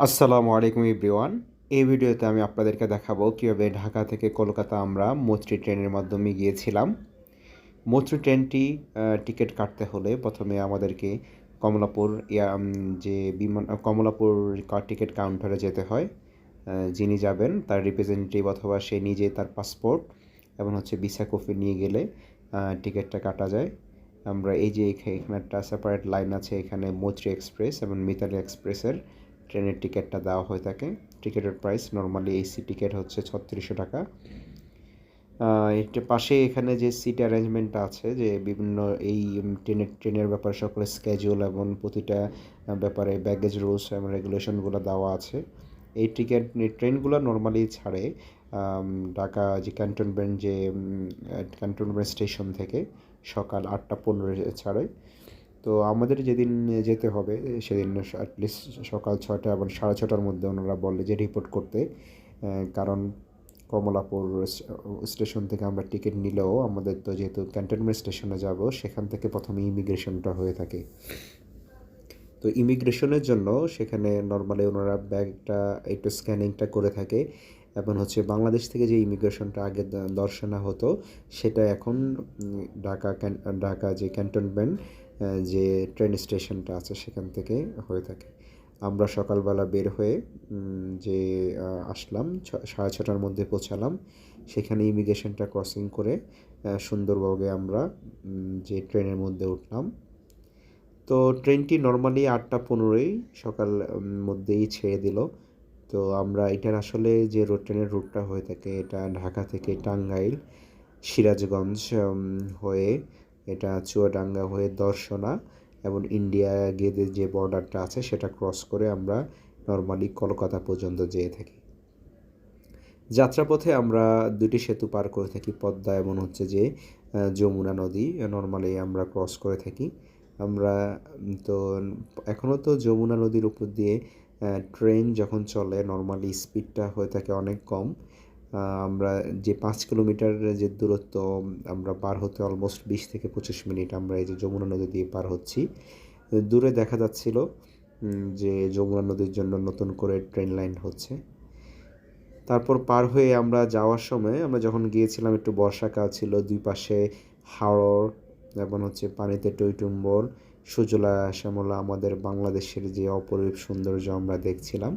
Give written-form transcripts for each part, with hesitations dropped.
আসসালামু আলাইকুম এভরিওয়ান। এই ভিডিওতে আমি আপনাদেরকে দেখাবো কীভাবে ঢাকা থেকে কলকাতা আমরা মৈত্রী ট্রেনের মাধ্যমে গিয়েছিলাম। মৈত্রী ট্রেনটি টিকিট কাটতে হলে প্রথমে আমাদেরকে কমলাপুর যে কমলাপুর টিকিট কাউন্টারে যেতে হয়। যিনি যাবেন তার রিপ্রেজেন্টেটিভ অথবা সে নিজে তার পাসপোর্ট এবং ভিসা কপি নিয়ে গেলে টিকিটটা কাটা যায়। আমরা এই যে এখানে একটা সেপারেট লাইন আছে, এখানে মৈত্রী এক্সপ্রেস এবং মিতালি এক্সপ্রেসের ট্রেনের টিকিটটা দেওয়া হয়ে থাকে। টিকিটের প্রাইস নর্মালি এসি টিকিট হচ্ছে 3600 টাকা। এটার পাশে এখানে যে সিট অ্যারেঞ্জমেন্টটা আছে, যে বিভিন্ন এই ট্রেনের ব্যাপারে সকল স্কেডিউল এবং প্রতিটা ব্যাপারে ব্যাগেজ রুলস এবং রেগুলেশনগুলো দেওয়া আছে। এই ট্রেনগুলো নর্মালি ছাড়ে ঢাকা যে ক্যান্টনমেন্ট স্টেশন থেকে সকাল 8:15 ছাড়ে। তো আমাদের যেদিন যেতে হবে সেদিন অ্যাটলিস্ট সকাল 6টা এবং 6:30টার মধ্যে ওনারা বলে যে রিপোর্ট করতে। কারণ কমলাপুর স্টেশন থেকে আমরা টিকিট নিলেও আমাদের তো যেহেতু ক্যান্টনমেন্ট স্টেশনে যাব, সেখান থেকে প্রথমে ইমিগ্রেশনটা হয়ে থাকে। তো ইমিগ্রেশনের জন্য সেখানে নর্মালি ওনারা ব্যাগটা একটু স্ক্যানিংটা করে থাকে এবং বাংলাদেশ থেকে যে ইমিগ্রেশনটা আগে দর্শনা হতো, সেটা এখন ঢাকা যে ক্যান্টনমেন্ট যে ট্রেন স্টেশনটা আছে সেখান থেকে হয়ে থাকে। আমরা সকালবেলা বের হয়ে যে আসলাম 6:30টার মধ্যে পৌঁছালাম। সেখানে ইমিগ্রেশনটা ক্রসিং করে সুন্দরভাবে আমরা যে ট্রেনের মধ্যে উঠলাম। তো ট্রেনটি নর্মালি 8:15 সকাল মধ্যেই ছেড়ে দিল। তো আমরা এটার আসলে যে ট্রেনের রুটটা হয়ে থাকে, এটা ঢাকা থেকে টাঙ্গাইল, সিরাজগঞ্জ হয়ে এটা চুয়াডাঙ্গা হয়ে দর্শনা এবং ইন্ডিয়া গেদের যে বর্ডারটা আছে সেটা ক্রস করে আমরা নর্মালি কলকাতা পর্যন্ত যেয়ে থাকি। যাত্রাপথে আমরা দুটি সেতু পার করে থাকি, পদ্মা এবং যমুনা নদী নর্মালি আমরা ক্রস করে থাকি। আমরা তো এখনও তো যমুনা নদীর উপর দিয়ে ট্রেন যখন চলে নর্মালি স্পিডটা হয়ে থাকে অনেক কম। আমরা যে 5 কিলোমিটার যে দূরত্ব আমরা পার হতে অলমোস্ট 20 থেকে 25 মিনিট আমরা এই যে যমুনা নদী দিয়ে পার হচ্ছি। দূরে দেখা যাচ্ছিল যে যমুনা নদীর জন্য নতুন করে ট্রেন লাইন হচ্ছে। তারপর পার হয়ে আমরা যাওয়ার সময় আমরা যখন গিয়েছিলাম একটু বর্ষাকাল ছিল, দুই পাশে হাওর এবং পানিতে টইটুম্বর, সুজলা শ্যামলা আমাদের বাংলাদেশের যে অপরূপ সৌন্দর্য আমরা দেখছিলাম।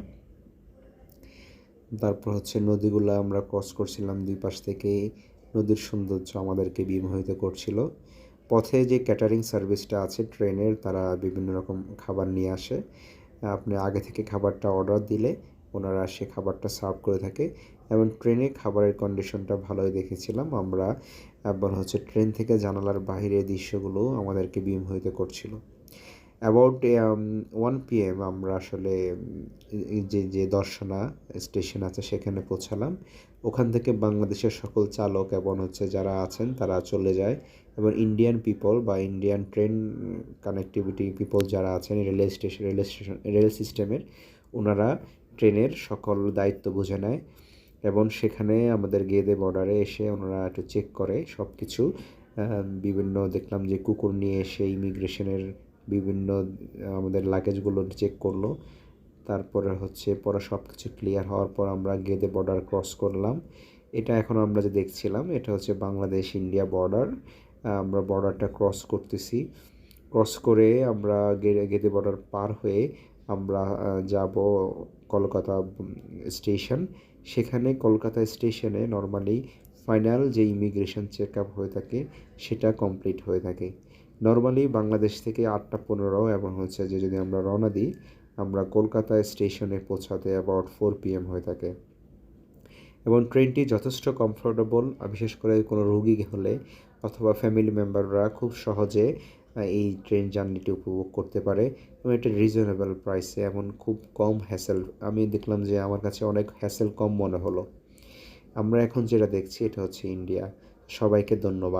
তারপর নদীগুলো আমরা ক্রস করছিলাম, দুই পাশ থেকে নদীর সৌন্দর্য আমাদেরকে বিমোহিত করছিল। পথে যে ক্যাটারিং সার্ভিসটা আছে ট্রেনের, তারা বিভিন্ন রকম খাবার নিয়ে আসে। আপনি আগে থেকে খাবারটা অর্ডার দিলে ওনারা সে খাবারটা সার্ভ করে থাকে এবং ট্রেনে খাবারের কন্ডিশনটা ভালোই দেখেছিলাম আমরা। এবং ট্রেন থেকে জানালার বাহিরের দৃশ্যগুলো আমাদেরকে বিমোহিত করছিল। অ্যাবাউট 1 PM আমরা আসলে যে দর্শনা স্টেশন আছে সেখানে পৌঁছালাম। ওখান থেকে বাংলাদেশের সকল চালক এবং যারা আছেন তারা চলে যায় এবং ইন্ডিয়ান পিপল বা ইন্ডিয়ান ট্রেন কানেক্টিভিটি পিপল যারা আছেন রেল সিস্টেমের, ওনারা ট্রেনের সকল দায়িত্ব বুঝে নেয় এবং সেখানে আমাদের গেদে বর্ডারে এসে ওনারা একটু চেক করে সব কিছু। বিভিন্ন দেখলাম যে কুকুর নিয়ে এসে ইমিগ্রেশনের বিভিন্ন আমাদের লাগেজগুলো চেক করলো। তারপরে পরে সব কিছু ক্লিয়ার হওয়ার পর আমরা গেদে বর্ডার ক্রস করলাম। এটা এখন আমরা যে দেখছিলাম এটা বাংলাদেশ ইন্ডিয়া বর্ডার। আমরা বর্ডারটা ক্রস করতেছি। ক্রস করে আমরা গেদে বর্ডার পার হয়ে আমরা যাব কলকাতা স্টেশন। সেখানে কলকাতা স্টেশনে নর্মালি ফাইনাল যে ইমিগ্রেশন চেক আপ হয়ে থাকে সেটা কমপ্লিট হয়ে থাকে। নর্মালি বাংলাদেশ থেকে 8:15 এবং যদি আমরা রওনা দিই, আমরা কলকাতা স্টেশনে পৌঁছাতে অ্যাবাউট 4 PM হয়ে থাকে এবং ট্রেনটি যথেষ্ট কমফোর্টেবল। বিশেষ করে কোনো রোগী হলে অথবা ফ্যামিলি মেম্বাররা খুব সহজে এই ট্রেন জার্নিটি উপভোগ করতে পারে এবং এটা রিজনেবল প্রাইসে এমন খুব কম হ্যাসেল। আমি দেখলাম যে আমার কাছে অনেক হ্যাসেল কম মনে হলো। আমরা এখন যেটা দেখছি এটা ইন্ডিয়া। সবাইকে ধন্যবাদ।